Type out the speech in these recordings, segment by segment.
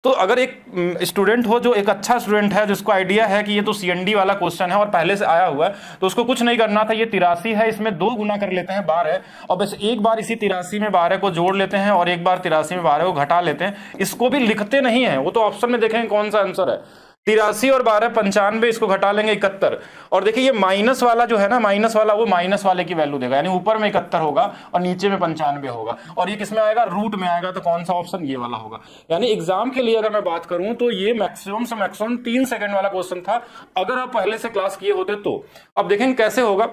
तो अगर एक स्टूडेंट हो जो एक अच्छा स्टूडेंट है, जिसको आइडिया है कि ये तो सीएनडी वाला क्वेश्चन है और पहले से आया हुआ है, तो उसको कुछ नहीं करना था। ये 83 है, इसमें 2 गुना कर लेते हैं 12 और बस एक बार इसी 83 में 12 को जोड़ लेते हैं और एक बार 83 में 12 को घटा लेते हैं। इसको भी लिखते नहीं है, वो तो ऑप्शन में देखेंगे कौन सा आंसर है। 83 और 12 95, इसको घटा लेंगे 71। और देखिए ये माइनस वाला जो है ना, माइनस वाला, वो माइनस वाले की वैल्यू देगा, यानी ऊपर में 71 होगा और नीचे में 95 होगा। और ये किसमें आएगा? रूट में आएगा। तो कौन सा ऑप्शन? ये वाला होगा। यानी एग्जाम के लिए अगर मैं बात करूं तो ये मैक्सिमम से मैक्सिमम 3 सेकंड वाला क्वेश्चन था, अगर आप पहले से क्लास किए होते तो। अब देखेंगे कैसे होगा।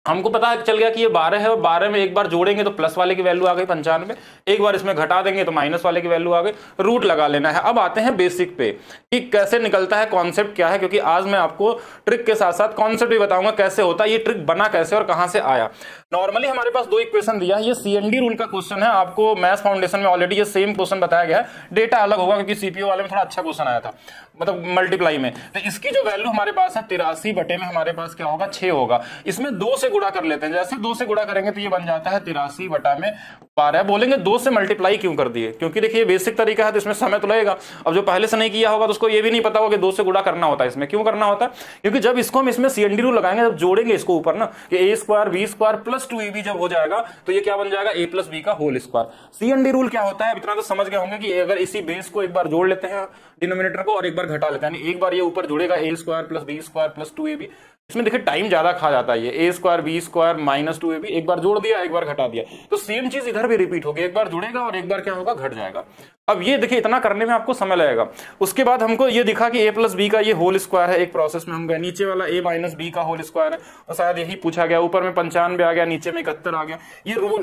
हमको पता चल गया कि ये 12 है और 12 में एक बार जोड़ेंगे तो प्लस वाले की वैल्यू आ गई 95, एक बार इसमें घटा देंगे तो माइनस वाले की वैल्यू आ गई। रूट लगा लेना है। अब आते हैं बेसिक पे कि कैसे निकलता है, कॉन्सेप्ट क्या है, क्योंकि आज मैं आपको ट्रिक के साथ साथ कॉन्सेप्ट भी बताऊंगा कैसे होता है, ये ट्रिक बना कैसे और कहां से आया। नॉर्मली हमारे पास 2 इक्वेशन दिया है, ये सीएनडी रूल का क्वेश्चन है। आपको मैथ्स फाउंडेशन में ऑलरेडी ये सेम क्वेश्चन बताया गया है, डेटा अलग होगा क्योंकि सीपीयू वाले में थोड़ा अच्छा क्वेश्चन आया था, मतलब मल्टीप्लाई में। तो इसकी जो वैल्यू हमारे पास है 83 बटे में हमारे पास क्या होगा? 6 होगा। इसमें 2 से गुणा कर लेते हैं। जैसे 2 से गुणा करेंगे तो ये बन जाता है 83 बटा में 12। बोलेंगे 2 से मल्टीप्लाई क्यों कर दिए? क्योंकि देखिए बेसिक तरीका है तो इसमें समय तो लगेगा। अब जो पहले से नहीं किया होगा तो उसको ये भी नहीं पता होगा कि 2 से गुणा करना होता है। इसमें क्यों करना होता है? क्योंकि जब इसको हम इसमें सीएनडी रूल लगाएंगे, जब जोड़ेंगे इसको ऊपर ना कि a square b square plus 2ab जब हो जाएगा तो ये क्या बन जाएगा? a प्लस बी का होल स्क्वायर। सीएनडी रूल क्या होता है? इतना तो समझ गए होंगे कि अगर इसी बेस को एक बार जोड़ लेते हैं डिनोमिनेटर को और एक बार घटा लेते हैं, एक बार ये ऊपर जुड़ेगा a square plus b square plus 2ab। इसमें देखिए टाइम ज्यादा खा जाता है, ये a square b square minus 2ab, एक बार जोड़ दिया एक बार घटा दिया, तो सेम चीज इधर भी रिपीट होगी, एक बार जुड़ेगा और एक बार क्या होगा? घट जाएगा। अब ये देखिए इतना करने में आपको समय लगेगा। उसके बाद हमको ये दिखा कि a प्लस बी का ये होल स्क्वायर है, एक प्रोसेस में हम गए, नीचे वाला a माइनस बी का होल स्क्वायर है और शायद यही पूछा गया। ऊपर में 95 आ गया, नीचे में 71 आ गया।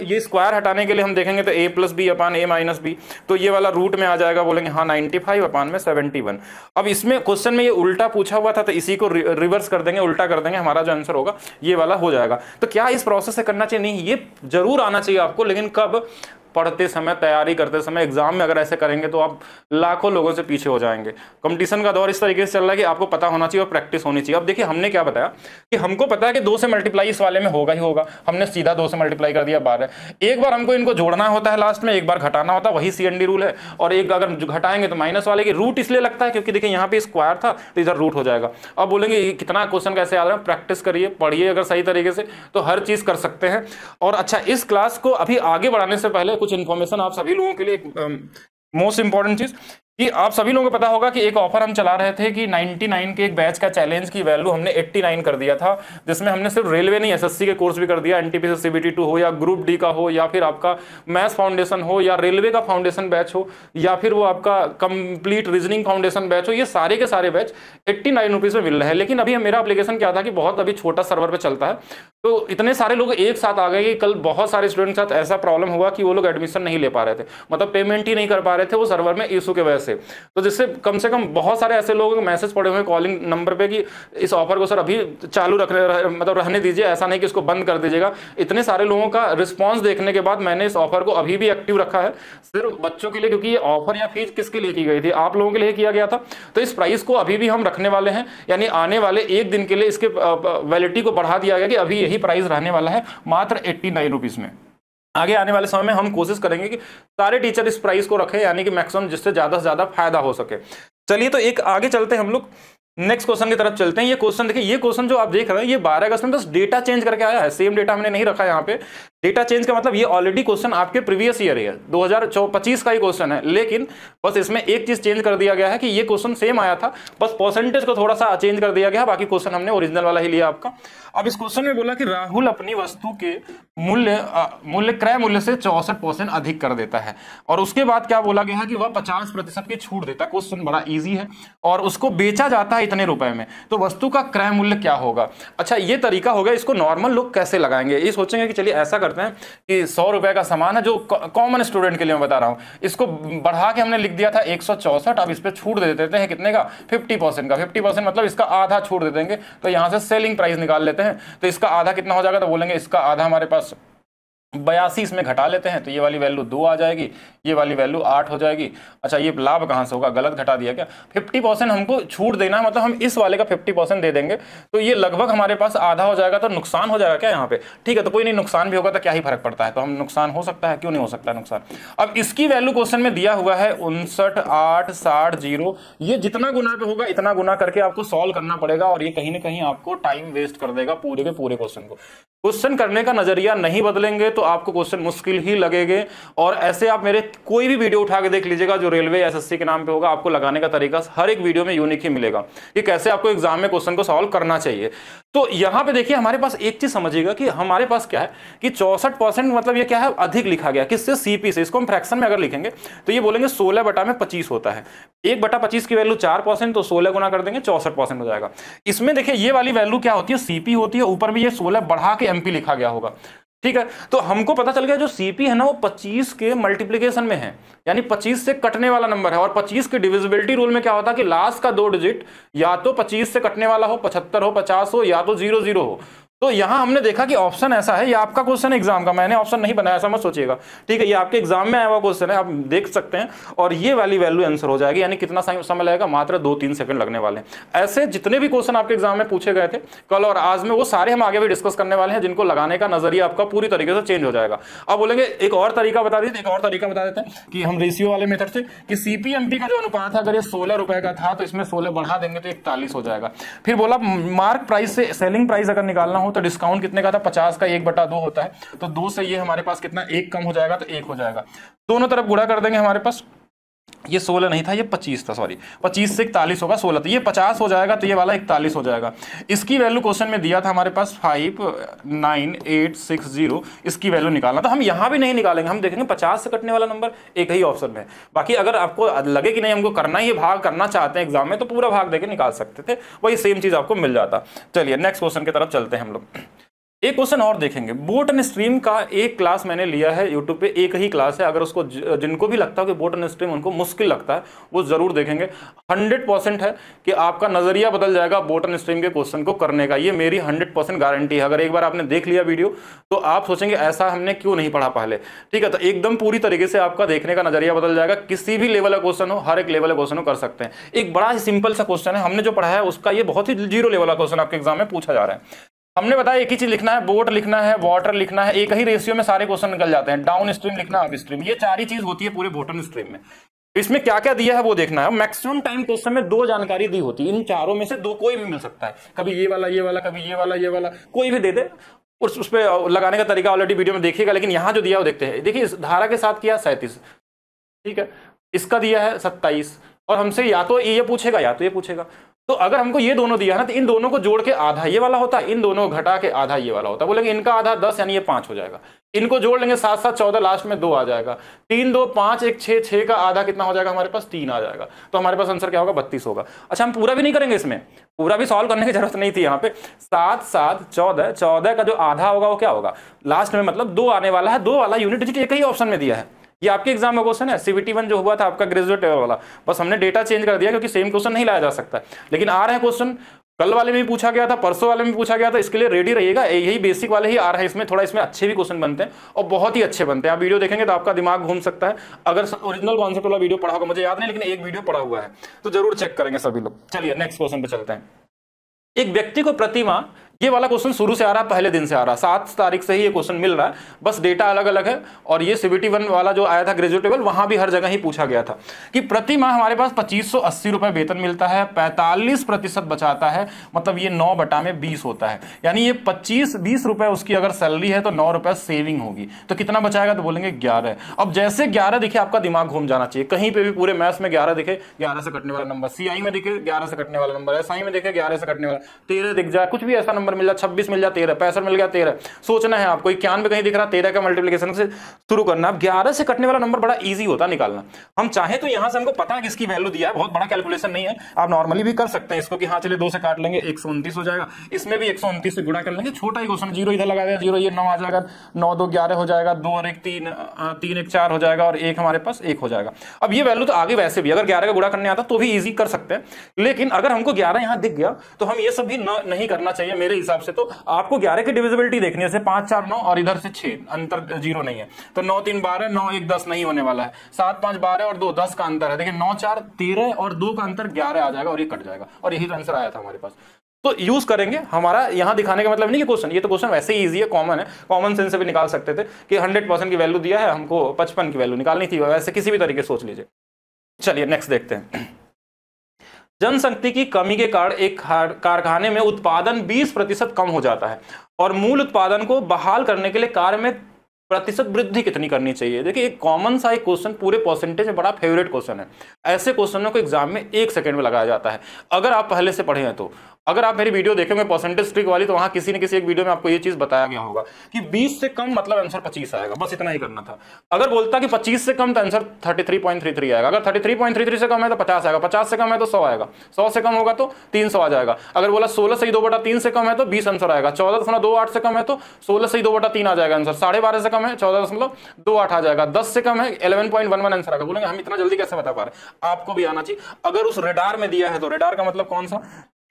ये स्क्वायर हटाने के लिए हम देखेंगे तो a plus B upon a minus B, तो ये वाला रूट में आ जाएगा। बोलेंगे हाँ 95 अपान में 71। अब इसमें क्वेश्चन में ये उल्टा पूछा हुआ था तो इसी को रिवर्स कर देंगे, उल्टा कर देंगे, हमारा जो आंसर होगा ये वाला हो जाएगा। तो क्या इस प्रोसेस से करना चाहिए? नहीं, ये जरूर आना चाहिए आपको, लेकिन कब? पढ़ते समय, तैयारी करते समय, एग्जाम में अगर ऐसे करेंगे तो आप लाखों लोगों से पीछे हो जाएंगे। कंपटीशन का दौर इस तरीके से चल रहा है कि आपको पता होना चाहिए और प्रैक्टिस होनी चाहिए। अब देखिए हमने क्या बताया कि हमको पता है कि 2 से मल्टीप्लाई इस वाले में होगा ही होगा, हमने सीधा 2 से मल्टीप्लाई कर दिया 12। एक बार हमको इनको जोड़ना होता है लास्ट में, एक बार घटाना होता है, वही सीएनडी रूल है। और एक अगर घटाएंगे तो माइनस वाले की रूट इसलिए लगता है क्योंकि देखिए यहाँ पे स्क्वायर था तो इधर रूट हो जाएगा। अब बोलेंगे कितना क्वेश्चन कैसे याद रहा? प्रैक्टिस करिए, पढ़िए अगर सही तरीके से तो हर चीज कर सकते हैं। और अच्छा, इस क्लास को अभी आगे बढ़ाने से पहले कुछ इन्फॉर्मेशन आप सभी लोगों के लिए, मोस्ट इंपॉर्टेंट चीज कि आप सभी लोगों को पता होगा कि एक ऑफर हम चला रहे थे कि 99 के एक बैच का चैलेंज की वैल्यू हमने 89 कर दिया था, जिसमें हमने सिर्फ रेलवे नहीं एसएससी के कोर्स भी कर दिया, एनटीपीसी सीबीटी 2 हो या ग्रुप डी का हो या फिर आपका मैथ्स फाउंडेशन हो या रेलवे का फाउंडेशन बैच हो या फिर वो आपका कंप्लीट रीजनिंग फाउंडेशन बैच हो, ये सारे के सारे बैच 89 रुपीज में मिल रहे हैं। लेकिन अभी मेरा एप्लीकेशन क्या था कि बहुत अभी छोटा सर्वर पर चलता है, तो इतने सारे लोग एक साथ आ गए कि कल बहुत सारे स्टूडेंट के साथ ऐसा प्रॉब्लम हुआ कि वो लोग एडमिशन नहीं ले पा रहे थे, मतलब पेमेंट ही नहीं कर पा रहे थे वो सर्वर में इशू के वजह से। तो जिससे कम से कम बहुत सारे ऐसे लोगों के मैसेज पड़े हुए कॉलिंग नंबर पे कि इस ऑफर को सर अभी चालू मतलब रहने दीजिए, ऐसा नहीं कि इसको बंद कर दीजिएगा। इतने सारे लोगों का रिस्पांस देखने के बाद मैंने इस ऑफर को अभी भी एक्टिव रखा है, सिर्फ बच्चों के लिए, क्योंकि ये ऑफर या फीस किसके लिए की गई थी? आप लोगों के लिए किया गया था। तो इस प्राइस को अभी भी हम रखने वाले हैं, यानी आने वाले एक दिन के लिए इसके वैलिडिटी को बढ़ा दिया गया कि अभी यही प्राइस रहने वाला है मात्र 89 रुपीज में। आगे आने वाले समय में हम कोशिश करेंगे कि सारे टीचर इस प्राइस को रखें, यानी कि मैक्सिमम जिससे ज्यादा से ज्यादा फायदा हो सके। चलिए तो एक आगे चलते हैं, हम लोग नेक्स्ट क्वेश्चन की तरफ चलते हैं। ये क्वेश्चन देखिए, ये क्वेश्चन जो आप देख रहे हैं ये 12 अगस्त में बस डेटा चेंज करके आया है, सेम डेटा हमने नहीं रखा यहाँ पे। डेटा चेंज का मतलब ये ऑलरेडी क्वेश्चन आपके प्रीवियस ईयर है, 2025 का ही क्वेश्चन है, लेकिन बस इसमें एक चीज चेंज कर दिया गया है कि ये क्वेश्चन सेम आया था, बस परसेंटेज को थोड़ा सा चेंज कर दिया गया, बाकी क्वेश्चन हमने ओरिजिनल वाला ही लिया आपका। अब इस क्वेश्चन में बोला कि राहुल अपनी वस्तु के मूल्य क्रय मूल्य से 64% अधिक कर देता है, और उसके बाद क्या बोला गया है कि वह 50% की छूट देता है। क्वेश्चन बड़ा इजी है, और उसको बेचा जाता है इतने रुपए में, तो वस्तु का क्रय मूल्य क्या होगा? अच्छा, ये तरीका होगा, इसको नॉर्मल लोग कैसे लगाएंगे? ये सोचेंगे कि चलिए ऐसा करते हैं कि 100 रुपए का सामान है, जो कॉमन स्टूडेंट के लिए मैं बता रहा हूं, इसको बढ़ा के हमने लिख दिया था 164, अब इस पे छूट दे देते हैं कितने का? 50% का। 50% मतलब इसका आधा छूट दे देंगे, तो यहां से सेलिंग प्राइस निकाल लेते हैं, तो इसका आधा कितना हो जाएगा? तो बोलेंगे इसका आधा हमारे पास 82 इसमें घटा लेते हैं तो ये वाली वैल्यू 2 आ जाएगी, ये वाली वैल्यू 8 हो जाएगी। अच्छा ये लाभ कहाँ से होगा, गलत घटा दिया क्या, 50% हमको छूट देना है, मतलब हम इस वाले का 50% दे देंगे तो ये लगभग हमारे पास आधा हो जाएगा। तो नुकसान हो जाएगा क्या यहाँ पे, ठीक है, तो कोई नहीं, नुकसान भी होगा तो क्या ही फर्क पड़ता है, तो हम नुकसान हो सकता है, क्यों नहीं हो सकता है नुकसान। अब इसकी वैल्यू क्वेश्चन में दिया हुआ है 59, 8, 60, 0, ये जितना गुना पे होगा इतना गुना करके आपको सॉल्व करना पड़ेगा, और ये कहीं ना कहीं आपको टाइम वेस्ट कर देगा पूरे के पूरे क्वेश्चन को। क्वेश्चन करने का नजरिया नहीं बदलेंगे तो आपको क्वेश्चन मुश्किल ही लगेंगे। और ऐसे आप मेरे कोई भी वीडियो उठा के देख लीजिएगा जो रेलवे एसएससी के नाम पे होगा, आपको लगाने का तरीका हर एक वीडियो में यूनिक ही मिलेगा कि कैसे आपको एग्जाम में क्वेश्चन को सॉल्व करना चाहिए। तो यहां पे देखिए हमारे पास एक चीज समझिएगा कि हमारे पास क्या है कि 64% मतलब ये क्या है, अधिक लिखा गया किससे, सीपी से। इसको हम फ्रैक्शन में अगर लिखेंगे तो ये बोलेंगे 16 बटा में 25 होता है, 1/25 की वैल्यू 4%, तो 16 गुना कर देंगे 64% हो जाएगा। इसमें देखिए ये वाली वैल्यू क्या होती है, सीपी होती है, ऊपर भी ये 16 बढ़ा के एमपी लिखा गया होगा, ठीक है। तो हमको पता चल गया जो सीपी है ना वो 25 के मल्टीप्लीकेशन में है, यानी 25 से कटने वाला नंबर है। और 25 के डिविजिबिलिटी रूल में क्या होता है कि लास्ट का 2 डिजिट या तो 25 से कटने वाला हो, 75 हो, 50 हो, या तो 00 हो। तो यहां हमने देखा कि ऑप्शन ऐसा है, ये आपका क्वेश्चन है एग्जाम का, मैंने ऑप्शन नहीं बनाया, ऐसा मत सोचिएगा, ठीक है, ये आपके एग्जाम में आया हुआ क्वेश्चन है, आप देख सकते हैं। और ये वाली वैल्यू आंसर हो जाएगी, यानी कितना समय लगेगा, मात्र 2-3 सेकंड लगने वाले हैं। ऐसे जितने भी क्वेश्चन आपके एग्जाम में पूछे गए थे कल और आज में, वो सारे हम आगे भी डिस्कस करने वाले हैं, जिनको लगाने का नजरिया आपका पूरी तरीके से चेंज हो जाएगा। अब बोलेंगे एक और तरीका बता देते, एक और तरीका बता देते हैं कि हम रेशियो वाले मेथड से कि सीपीएमपी का जो अनुपात है अगर ये 16 रुपए का था तो इसमें 16 बढ़ा देंगे तो 41 हो जाएगा। फिर बोला मार्क प्राइस से सेलिंग प्राइस अगर निकालना हो तो डिस्काउंट कितने का था, 50 का 1/2 होता है, तो 2 से ये हमारे पास कितना 1 कम हो जाएगा तो 1 हो जाएगा। दोनों तरफ गुणा कर देंगे, हमारे पास ये 16 नहीं था, ये 25 था, सॉरी 25 से 41 होगा, 16 तो ये 50 हो जाएगा, तो ये वाला 41 हो जाएगा। इसकी वैल्यू क्वेश्चन में दिया था हमारे पास 59860, इसकी वैल्यू निकालना। तो हम यहां भी नहीं निकालेंगे, हम देखेंगे 50 से कटने वाला नंबर एक ही ऑप्शन में। बाकी अगर आपको लगे कि नहीं हमको करना ही भाग करना चाहते हैं एग्जाम में, तो पूरा भाग देके निकाल सकते थे, वही सेम चीज आपको मिल जाता। चलिए नेक्स्ट क्वेश्चन की तरफ चलते हैं हम लोग। एक क्वेश्चन और देखेंगे, बोट एंड स्ट्रीम का एक क्लास मैंने लिया है यूट्यूब पे, एक ही क्लास है, अगर उसको जिनको भी लगता है कि बोट एंड स्ट्रीम उनको मुश्किल लगता है वो जरूर देखेंगे। 100% है कि आपका नजरिया बदल जाएगा बोट एंड स्ट्रीम के क्वेश्चन को करने का, ये मेरी 100% गारंटी है। अगर एक बार आपने देख लिया वीडियो तो आप सोचेंगे ऐसा हमने क्यों नहीं पढ़ा पहले, ठीक है। तो एकदम पूरी तरीके से आपका देखने का नजरिया बदल जाएगा, किसी भी लेवल का क्वेश्चन हो, हर एक लेवल का क्वेश्चन हो कर सकते हैं। एक बड़ा ही सिंपल सा क्वेश्चन है, हमने जो पढ़ा है उसका ये बहुत ही 0 लेवल का क्वेश्चन आपके एग्जाम में पूछा जा रहा है। हमने बताया एक ही चीज लिखना है, बोट लिखना है, वाटर लिखना है, एक ही रेशियो में सारे क्वेश्चन निकल जाते हैं। डाउन स्ट्रीम लिखना, अप स्ट्रीम, ये 4 ही चीज होती है पूरे बोट एंड स्ट्रीम में। इसमें क्या क्या दिया है वो देखना है। मैक्सिमम टाइम क्वेश्चन में 2 जानकारी दी होती है, इन चारों में से 2 कोई भी मिल सकता है, कभी ये वाला, कभी ये वाला, कोई भी दे दे। उस पर लगाने का तरीका ऑलरेडी वीडियो में देखिएगा, लेकिन यहां जो दिया वो देखते हैं। देखिए धारा के साथ किया 37, ठीक है, इसका दिया है 27, और हमसे या तो ये पूछेगा या तो ये पूछेगा। तो अगर हमको ये दोनों दिया है ना, तो इन दोनों को जोड़ के आधा ये वाला होता है, इन दोनों को घटा के आधा ये वाला होता है। बोलेंगे इनका आधा 10 यानी ये 5 हो जाएगा, इनको जोड़ लेंगे 7 7 14, लास्ट में 2 आ जाएगा, 3 2 5 1 6, 6 का आधा कितना हो जाएगा हमारे पास, 3 आ जाएगा। तो हमारे पास आंसर क्या होगा, 32 होगा। अच्छा हम पूरा भी नहीं करेंगे, इसमें पूरा भी सॉल्व करने की जरूरत नहीं थी। यहाँ पे 7 7 14, 14 का जो आधा होगा वो क्या होगा लास्ट में, मतलब 2 आने वाला है। 2 वाला यूनिट डिजिट एक ही ऑप्शन में दिया है। ये आपके एग्जाम में क्वेश्चन है, CBT 1 जो हुआ था आपका ग्रेजुएट लेवल वाला, बस हमने डेटा चेंज कर दिया क्योंकि सेम क्वेश्चन नहीं लाया जा सकता। लेकिन आ रहे हैं क्वेश्चन, कल वाले में भी पूछा गया था, परसों वाले में पूछा गया था, इसके लिए रेडी रहिएगा। यही बेसिक वाले ही आ रहा है, इसमें थोड़ा इसमें अच्छे भी क्वेश्चन बनते हैं और बहुत ही अच्छे बनते हैं। आप वीडियो देखेंगे तो आपका दिमाग घूम सकता है। अगर ओरिजिनल कॉन्सेप्ट वाला वीडियो पढ़ा होगा, मुझे याद नहीं, लेकिन एक वीडियो पढ़ा हुआ है, तो जरूर चेक करेंगे सभी लोग। चलिए नेक्स्ट क्वेश्चन पे चलते हैं। एक व्यक्ति को प्रतिमाह, ये वाला क्वेश्चन शुरू से आ रहा है, पहले दिन से आ रहा है, 7 तारीख से ही ये क्वेश्चन मिल रहा है, बस डेटा अलग अलग है। और ये CBT 1 वाला जो आया था ग्रेजुएट लेवल, वहां भी हर जगह ही पूछा गया था कि प्रति माह हमारे पास 2580 रुपए वेतन मिलता है, 45% बचाता है, मतलब ये 9/20 होता है। यानी ये 20 रुपए उसकी अगर सैलरी है तो 9 रुपए सेविंग होगी, तो कितना बचाएगा, तो बोलेंगे 11। अब जैसे 11 दिखे आपका दिमाग घूम जाना चाहिए, कहीं पे भी पूरे मैथ्स में 11 दिखे, 11 से कटने वाला नंबर, CI में दिखे 11 से कटने वाला नंबर, SI में दिखे 11 से कटने वाला, 13 दिख जाए, कुछ भी ऐसा नंबर मिल जाए, 26 मिल जाए, 13, 65 मिल गया, 13, सोचना है आपको। 91 कहीं दिख रहा, 13 का मल्टीप्लिकेशन से शुरू करना। अब 11 से कटने वाला नंबर बड़ा इजी होता है निकालना। हम चाहे तो यहां से हमको पता है किसकी वैल्यू दिया है, बहुत बड़ा कैलकुलेशन नहीं है, आप नॉर्मली भी कर सकते हैं इसको कि हाँ चलिए 2 से काट लेंगे, 129 हो जाएगा। इसमें भी 129 से गुणा कर लेंगे, छोटा ही क्वेश्चन, 0 इधर लगा दिया, 0 ये 9 आ जाएगा, 9 2 11 हो जाएगा, 2 और 1 3, 3 1 4 हो जाएगा, और 1 हमारे पास 1 हो जाएगा। अब ये वैल्यू तो आगे वैसे भी अगर 11 का गुणा करने आता तो भी इजी कर सकते हैं, लेकिन अगर हमको 11 यहां दिख गया तो हम ये सब भी नहीं करना चाहिए मेरे मेरे हिसाब से तो आपको 11 की डिविजिबिलिटी देखनी है, जैसे 5 4 9 और इधर से 6, अंतर 0 नहीं है, तो 9 3 12, 9 1 10 नहीं होने वाला है, 7 5 12 और 2 10 का अंतर है, देखिए 9 4 13 और 2 का अंतर 11 आ जाएगा और ये कट जाएगा, और यही तो आंसर आया था हमारे पास। तो यूज करेंगे, हमारा यहां दिखाने का मतलब नहीं कि क्वेश्चन, ये तो क्वेश्चन वैसे ही इजी है, कॉमन है, कॉमन सेंस से भी निकाल सकते थे कि 100% की वैल्यू दिया है, हमको 55 की वैल्यू निकालनी थी, वैसे किसी भी तरीके सोच लीजिए। चलिए नेक्स्ट देखते हैं। जनशक्ति की कमी के कारण एक कारखाने में उत्पादन 20% कम हो जाता है और मूल उत्पादन को बहाल करने के लिए कार्य में प्रतिशत वृद्धि कितनी करनी चाहिए। देखिए एक कॉमन सा एक क्वेश्चन, पूरे परसेंटेज में बड़ा फेवरेट क्वेश्चन है, ऐसे क्वेश्चनों को एग्जाम में 1 सेकंड में लगाया जाता है अगर आप पहले से पढ़े हैं तो। अगर आप मेरी वीडियो देखेंगे परसेंटेज ट्रिक वाली, तो वहां किसी न किसी एक वीडियो में आपको ये चीज बताया गया होगा कि 20 से कम मतलब आंसर 25 आएगा, बस इतना ही करना था। अगर बोलता कि 25 से कम तो आंसर 33.33 आएगा, अगर 33.33 से कम है तो 50 आएगा, 50 से कम है तो 100 आएगा, 100 से कम होगा तो 300 आ जाएगा। अगर बोला 16 से 2/3 से कम है तो 20 आंसर आएगा, 14.28 से कम है तो 16 से 2/3 आ जाएगा आंसर, 12.5 से कम है 14.28 आ जाएगा, 10 से कम है 11.11 आंसर आएगा। बोलेंगे हम इतना जल्दी कैसे बता पा रहे हैं, आपको भी आना चाहिए। अगर उस रेडार में दिया है तो रेडार का मतलब कौन सा,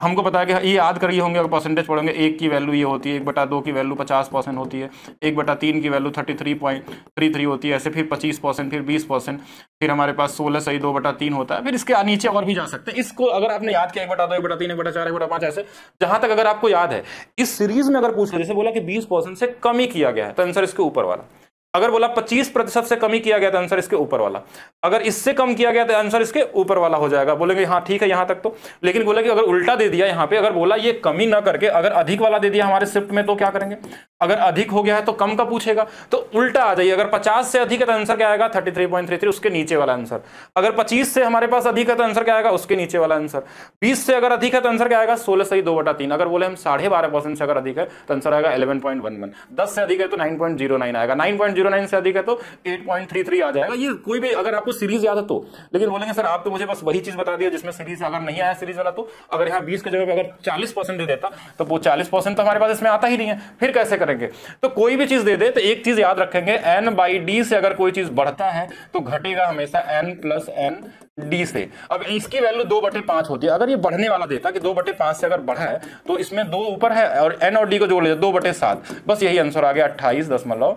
हमको पता है कि ये याद करिए होंगे, अगर परसेंटेज पढ़ेंगे 1 की वैल्यू ये होती है, 1/2 की वैल्यू 50% होती है, 1/3 की वैल्यू 33.33 होती है, ऐसे फिर 25%, फिर 20%, फिर हमारे पास 16 सही 2/3 होता है, फिर इसके नीचे और भी जा सकते हैं। इसको अगर आपने याद किया 1/2, 1/3, 1/4, 1/5, ऐसे जहां तक अगर आपको याद है, इस सीरीज में अगर पूछ ले, जैसे बोला कि 20% से कम ही किया गया है तो आंसर इसके ऊपर वाला, अगर बोला 25% से कम ही किया गया तो आंसर इसके ऊपर वाला, अगर इससे कम किया गया तो आंसर इसके ऊपर वाला हो जाएगा। बोलेंगे हाँ ठीक है यहां तक तो, लेकिन बोला कि अगर उल्टा दे दिया यहाँ पे, अगर बोला ये कमी ना करके अगर अधिक वाला दे दिया हमारे शिफ्ट में तो क्या करेंगे, अगर अधिक हो गया है तो कम का पूछेगा, तो उल्टा आ जाइए। अगर 50 से अधिक है तो आंसर क्या आएगा 33.33, उसके नीचे वाला आंसर। अगर 25 से हमारे पास अधिक है तो आंसर क्या आएगा, उसके नीचे वाला आंसर। 20 से अगर अधिक है तो आंसर क्या आएगा 16 सही 2/3। अगर बोले हम 12.5% से अगर अधिक है तो आंसर आएगा 11.11। 10 से अधिक है तो 9.09 आएगा, 9.09 से अधिक है तो 8.33 आ जाएगा। ये कोई भी अगर आपको सीरीज याद है तो, लेकिन बोलेंगे सर आप तो मुझे बस वही चीज बता दिया जिसमें सीरीज, अगर नहीं आया सीरीज वाला तो अगर यहाँ 20 की जगह पे अगर 40% दे देता तो वो 40% तो हमारे पास इसमें आता ही नहीं है, फिर कैसे करेंगे। तो कोई भी चीज दे दे तो एक चीज याद रखेंगे, n/d से अगर कोई चीज बढ़ता है तो घटेगा हमेशा n+n/d से। अब इसकी वैल्यू 2/5 होती है, अगर ये बढ़ने वाला देता कि 2/5 से अगर बढ़ा है तो इसमें 2 ऊपर है और n और d को जोड़ लीजिए 2/7, बस यही आंसर आ गया 28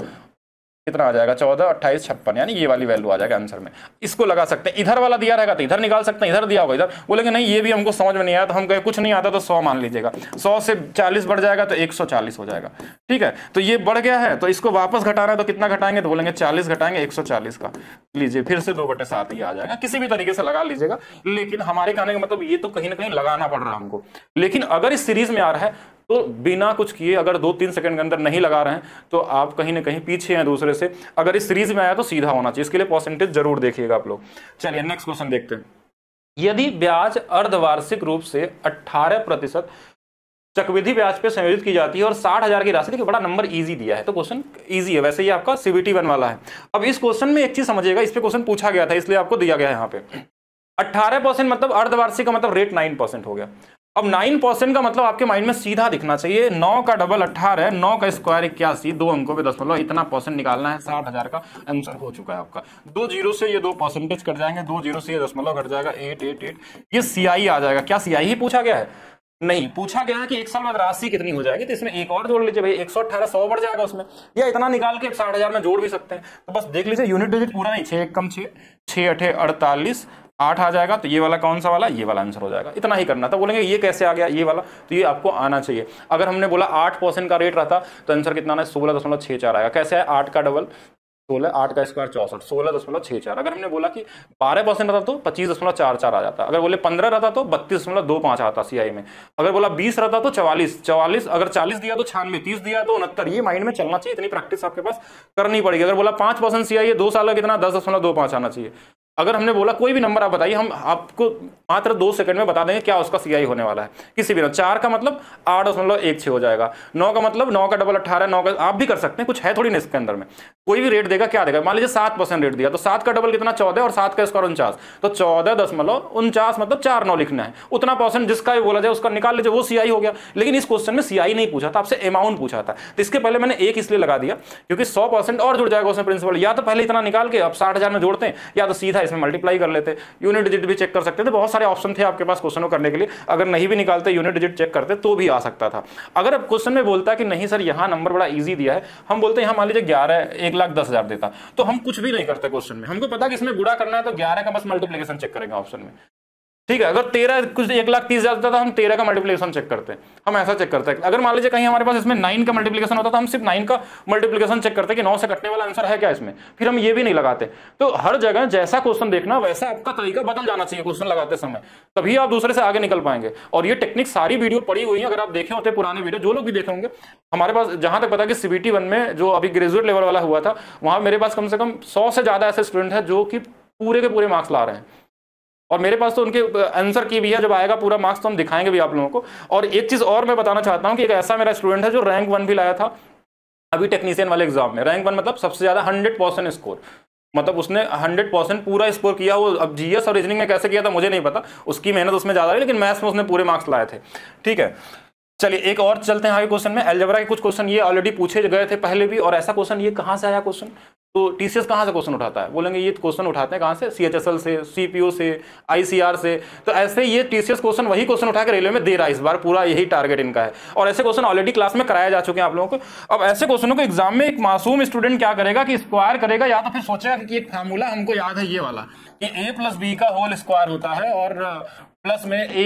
कितना आ जाएगा 14, 28, 56, यानी ये वाली वैल्यू आ जाएगा आंसर में। इसको लगा सकते हैं, इधर वाला दिया रहेगा तो इधर निकाल सकते हैं, इधर दिया होगा इधर। बोलेंगे नहीं ये भी हमको समझ में नहीं आया, तो हम कहे कुछ नहीं आता तो 100 मान लीजिएगा, 100 से 40 बढ़ जाएगा तो 140 हो जाएगा, ठीक है। तो ये बढ़ गया है तो इसको वापस घटाना है तो कितना घटाएंगे, तो बोलेंगे 40 घटाएंगे 140 का, लीजिए फिर से 2/7 ही आ जाएगा। किसी भी तरीके से लगा लीजिएगा, लेकिन हमारे कहने का मतलब ये तो कहीं ना कहीं लगाना पड़ रहा है हमको। लेकिन अगर इस सीरीज में आ रहा है तो बिना कुछ किए अगर 2-3 सेकंड के अंदर नहीं लगा रहे हैं तो आप कहीं ना कहीं पीछे हैं दूसरे से। अगर इस सीरीज में आया तो सीधा होना चाहिए, इसके लिए परसेंटेज जरूर देखिएगा आप लोग। चलिए नेक्स्ट क्वेश्चन देखते हैं। यदि ब्याज अर्धवार्षिक रूप से 18% चक्रवृद्धि ब्याज पे संयोजित की जाती है और 60,000 की राशि, देखिए बड़ा नंबर इजी दिया है तो क्वेश्चन इजी है, वैसे ये आपका CBT 1 वाला है। अब इस क्वेश्चन में एक चीज समझिएगा, इस पे क्वेश्चन पूछा गया था इसलिए आपको दिया गया है यहाँ पे 18% मतलब अर्धवार्षिक का मतलब रेट 9% हो गया। अब 9% का मतलब आपके माइंड में सीधा दिखना चाहिए, 9 का डबल 18, 9 का स्क्वायर 81, 2 अंकों पे 10 इतना परसेंट निकालना है, 60,000 का आंसर हो चुका है आपका। 2 जीरो से ये 2 परसेंटेज कट जाएंगे, 2 जीरो से ये दशमलव घट जाएगा, 888, ये CI आ जाएगा। क्या CI ही पूछा गया है? नहीं, पूछा गया है कि 1 साल बाद राशि कितनी हो जाएगी, तो इसमें एक और जोड़ लीजिए भाई, 118, 100 बढ़ जाएगा उसमें, या इतना निकाल के 60,000 में जोड़ भी सकते हैं। तो बस देख लीजिए यूनिट डिजिट पूरा नहीं, 6 कम 6, 6 8 48, 8 आ जाएगा, तो ये वाला कौन सा वाला, ये वाला आंसर हो जाएगा। इतना ही करना था। बोलेंगे ये कैसे आ गया ये वाला, तो ये आपको आना चाहिए। अगर हमने बोला 8% का रेट रहता तो आंसर कितना आना है 16.64 आएगा। कैसे है 8 का डबल 16, 8 का स्क्वायर 64, 16.64। अगर हमने बोला कि 12% रहता तो 25.44 आ जाता। अगर बोले 15 रहता तो 32.25 आता CI में। अगर बोला 20 रहता तो 44, अगर 40 दिया तो 96, 30 दिया तो 69। ये माइंड में चलना चाहिए, इतनी प्रैक्टिस आपके पास करनी पड़ेगी। अगर बोला 5% CI है 2 साल का कितना 10.25 आना चाहिए। अगर हमने बोला कोई भी नंबर आप बताइए, हम आपको मात्र 2 सेकंड में बता देंगे क्या उसका CI होने वाला है किसी भी। 4 का मतलब 8.16 हो जाएगा, 9 का मतलब 9 का डबल 18, 9 का आप भी कर सकते हैं, कुछ है थोड़ी ना इसके अंदर में। कोई भी रेट देगा क्या देगा, मान लीजिए 7% रेट दिया तो 7 का डबल कितना 14 और 7 का स्क्वायर 49, तो 14.49 मतलब 4 9 लिखना है। उतना परसेंट जिसका भी बोला जाए उसका निकाल लीजिए, वो CI हो गया। लेकिन इस क्वेश्चन में CI नहीं पूछा था, आपसे अमाउंट पूछा था। तो इसके पहले मैंने 1 इसलिए लगा दिया क्योंकि 100% और जुड़ जाएगा उसमें प्रिंसिपल। या तो पहले इतना निकाल के अब 60,000 में जोड़ते हैं, या तो सीधा इसमें मल्टीप्लाई कर लेते, यूनिट डिजिट भी चेक कर सकते थे, बहुत सारे ऑप्शन थे आपके पास क्वेश्चन को करने के लिए। अगर नहीं भी निकालते, यूनिट डिजिट चेक करते तो भी आ सकता था। अगर अब क्वेश्चन में बोलता है कि नहीं सर यहाँ नंबर बड़ा ईजी दिया है, हम बोलते हैं यहाँ मान लीजिए 11 1,10,000 देता, तो हम कुछ भी नहीं करते क्वेश्चन में, हमको पता कि इसमें गुणा करना है तो 11 का बस मल्टीप्लिकेशन चेक करेंगे ऑप्शन में, ठीक है। अगर 13 कुछ 1,30,000 होता था, हम 13 का मल्टीप्लिकेशन चेक करते हैं, हम ऐसा चेक करते हैं। अगर मान लीजिए कहीं हमारे पास इसमें 9 का मल्टीप्लिकेशन होता तो हम सिर्फ 9 का मल्टीप्लिकेशन चेक करते हैं कि 9 से कटने वाला आंसर है क्या इसमें, फिर हम ये भी नहीं लगाते। तो हर जगह जैसा क्वेश्चन देखना वैसा आपका तरीका बदल जाना चाहिए क्वेश्चन लगाते समय, तभी आप दूसरे से आगे निकल पाएंगे। और ये टेक्निक सारी वीडियो पड़ी हुई है, अगर आप देखे होते पुराने वीडियो, जो लोग भी देखे होंगे, हमारे पास जहां तक पता कि CBT 1 में जो अभी ग्रेजुएट लेवल वाला हुआ था, वहां मेरे पास कम से कम 100 से ज्यादा ऐसे स्टूडेंट हैं जो कि पूरे के पूरे मार्क्स ला रहे हैं, और मेरे पास तो उनके आंसर की भी है, जब आएगा पूरा मार्क्स तो हम दिखाएंगे भी आप लोगों को। और एक चीज और मैं बताना चाहता हूं कि एक ऐसा मेरा स्टूडेंट है जो रैंक 1 भी लाया था अभी टेक्नीशियन वाले एग्जाम में। रैंक 1 मतलब सबसे ज्यादा 100% स्कोर, मतलब उसने 100% पूरा स्कोर किया। वो अब GS और रीजनिंग में कैसे किया था मुझे नहीं पता, उसकी मेहनत उसमें ज्यादा रही, लेकिन मैथ्स में उसने पूरे मार्क्स लाए थे, ठीक है। चलिए एक और चलते हैं आगे क्वेश्चन में। अलजेब्रा के कुछ क्वेश्चन ये ऑलरेडी पूछे गए थे पहले भी, और ऐसा क्वेश्चन ये कहां से आया क्वेश्चन, तो TCS कहां से क्वेश्चन उठाता है, बोलेंगे ये क्वेश्चन उठाते हैं कहां से, CHSL से, CPO से, ICR से। तो ऐसे ये TCS क्वेश्चन वही क्वेश्चन उठा के रेलवे में दे रहा है इस बार, पूरा यही टारगेट इनका है। और ऐसे क्वेश्चन ऑलरेडी क्लास में कराए जा चुके हैं आप लोगों को। अब ऐसे क्वेश्चनों को एग्जाम में एक मासूम स्टूडेंट क्या करेगा कि स्क्वायर करेगा, या तो फिर सोचेगा कि एक फार्मूला हमको याद है ये वाला कि A + B का होल स्क्वायर होता है और प्लस में A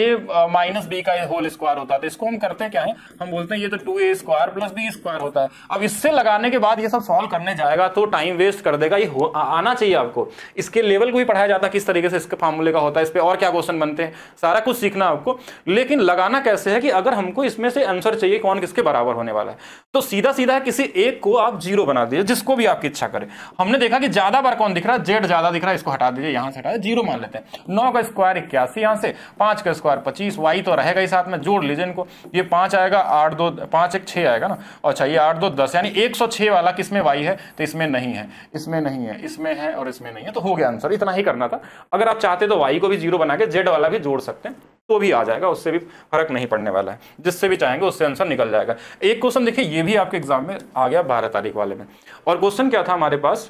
- B का होल स्क्वायर होता है। तो इसको हम करते हैं क्या है, हम बोलते हैं ये तो 2A² + B स्क्वायर होता है। अब इससे लगाने के बाद ये सब सॉल्व करने जाएगा तो टाइम वेस्ट कर देगा। ये आना चाहिए आपको, इसके लेवल को भी पढ़ाया जाता है किस तरीके से इसके फार्मूले का होता है, इस पे और क्या क्वेश्चन बनते हैं, सारा कुछ सीखना आपको। लेकिन लगाना कैसे है कि अगर हमको इसमें से आंसर चाहिए कौन किसके बराबर होने वाला है, तो सीधा सीधा किसी एक को आप 0 बना दीजिए, जिसको भी आपकी इच्छा करे। हमने देखा कि ज्यादा बार कौन दिख रहा है, Z ज्यादा दिख रहा है, इसको हटा दीजिए, यहां से हटा 0 मान लेते हैं। 9 का स्क्वायर 81, यहां से 5 का स्क्वायर 25, y तो रहेगा ही साथ में, जोड़ लीजिए इनको, ये 5 आएगा, 8 2 5 1 6 आएगा ना, अच्छा ये 8 2 10, यानी 106 वाला किसमें y है, तो इसमें नहीं है, इसमें नहीं है, इसमें है और इसमें नहीं है, तो हो गया आंसर। इतना ही करना था। अगर आप चाहते तो y को भी 0 बना के Z वाला भी जोड़ सकते हैं, तो भी आ जाएगा, उससे भी फर्क नहीं पड़ने वाला है, जिससे भी चाहेंगे उससे आंसर निकल जाएगा। एक क्वेश्चन देखिए ये भी आपके एग्जाम में आ गया 12 तारीख वाले में, और क्वेश्चन क्या था हमारे पास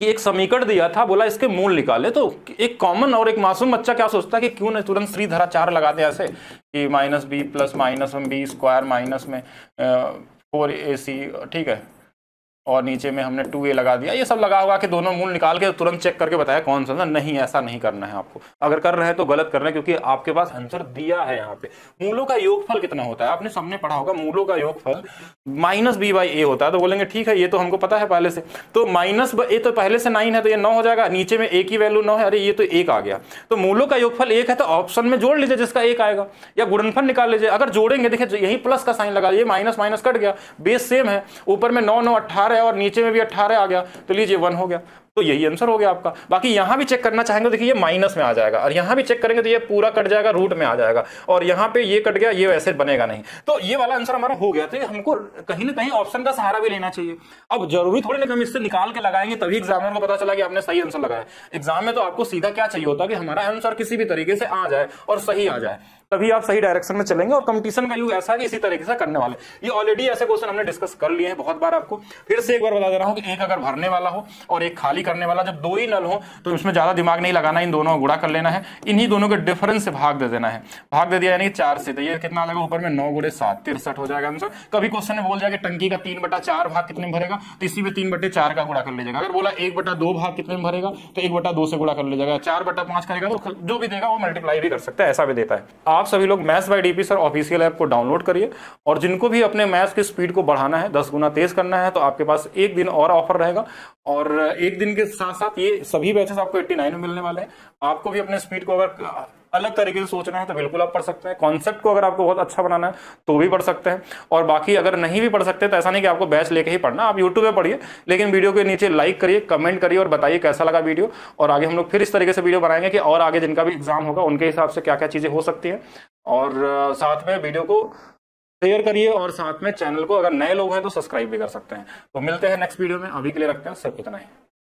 कि एक समीकरण दिया था, बोला इसके मूल निकाले। तो एक कॉमन और एक मासूम बच्चा क्या सोचता है कि क्यों ना तुरंत श्रीधरा 4 लगा दे ऐसे कि -b + -1b स्क्वायर माइनस में 4ac, ठीक है, और नीचे में हमने 2a लगा दिया। ये सब लगा हुआ कि दोनों मूल निकाल के तुरंत चेक करके बताया कौन सा। नहीं, ऐसा नहीं करना है आपको। अगर कर रहे हैं तो गलत कर रहे हैं, क्योंकि आपके पास आंसर दिया है। यहाँ पे मूलों का योगफल कितना होता है, आपने सबने पढ़ा होगा, मूलों का योगफल -b/a होता है। तो बोलेंगे ठीक है, ये तो हमको पता है पहले से, तो -a तो पहले से 9 है तो ये 9 हो जाएगा, नीचे में a की वैल्यू 9 है, अरे ये तो 1 आ गया। तो मूलों का योगफल 1 है, तो ऑप्शन में जोड़ लीजिए जिसका 1 आएगा, या गुणनफल निकाल लीजिए। अगर जोड़ेंगे, देखिए यही प्लस का साइन लगा, ये माइनस माइनस कट गया, बेस सेम है, ऊपर में 9 9 18 है और नीचे में भी 18 आ गया, तो लीजिए 1 हो गया। तो यही आंसर हो गया आपका। बाकी यहां भी चेक करना चाहेंगे, देखिए ये माइनस में आ जाएगा, और यहां भी चेक करेंगे तो ये पूरा कट जाएगा, रूट में आ जाएगा, और यहां पे ये कट गया, ये वैसे बनेगा नहीं। तो ये वाला आंसर हमारा हो गया। तो हमको कहीं ना कहीं ऑप्शन का सहारा भी लेना चाहिए। अब जरूरी थोड़ी ना हम इससे निकाल के लगाएंगे तभी एग्जामिनर को पता चला कि आपने सही आंसर लगाया। एग्जाम में तो आपको सीधा क्या चाहिए होता है कि हमारा आंसर किसी भी तरीके से आ जाए और सही आ जाए, तभी आप सही डायरेक्शन में चलेंगे। और कंपटीशन का युग ऐसा है कि इसी तरीके से करने वाले। ये ऑलरेडी ऐसे क्वेश्चन हमने डिस्कस कर लिए हैं बहुत बार। आपको फिर से एक बार बता दे रहा हूं कि एक अगर भरने वाला हो और एक खाली करने वाला, जब 2 ही नल हो तो इसमें ज्यादा दिमाग नहीं लगाना, इन दोनों को गुणा कर लेना है, इन्हीं दोनों के डिफरेंस से भाग दे देना है। भाग दे दिया यानी 4 से, तो ये कितना आ जाएगा ऊपर में 9 × 7 63 हो जाएगा आंसर। कभी क्वेश्चन में बोल जाएगा टंकी का 3/4 भाग कितने में भरेगा, तो इसी में 3/4 का गुणा कर लीजिएगा। अगर बोला 1/2 भाग कितने में भरेगा, तो 1/2 से गुणा कर लीजिएगा। 4/5 करेगा तो जो भी देगा वो मल्टीप्लाई भी कर सकता है, ऐसा भी देता है। आप सभी लोग maths by DP sir official app को डाउनलोड करिए, और जिनको भी अपने मैथ्स की स्पीड को बढ़ाना है, 10 गुना तेज करना है, तो आपके पास एक दिन और ऑफर रहेगा। और एक दिन के साथ साथ ये सभी बैचेस आपको 89 में मिलने वाले हैं। आपको भी अपने स्पीड को अगर अलग तरीके से सोचना है तो बिल्कुल आप पढ़ सकते हैं। कॉन्सेप्ट को अगर आपको बहुत अच्छा बनाना है तो भी पढ़ सकते हैं, और बाकी अगर नहीं भी पढ़ सकते तो ऐसा नहीं कि आपको बैच लेके ही पढ़ना, आप यूट्यूब पे पढ़िए, लेकिन वीडियो के नीचे लाइक करिए, कमेंट करिए और बताइए कैसा लगा वीडियो। और आगे हम लोग फिर इस तरीके से वीडियो बनाएंगे कि और आगे जिनका भी एग्जाम होगा उनके हिसाब से क्या क्या चीजें हो सकती है। और साथ में वीडियो को शेयर करिए, और साथ में चैनल को अगर नए लोग हैं तो सब्सक्राइब भी कर सकते हैं। तो मिलते हैं नेक्स्ट वीडियो में, अभी के लिए रखते हैं, सिर्फ इतना ही।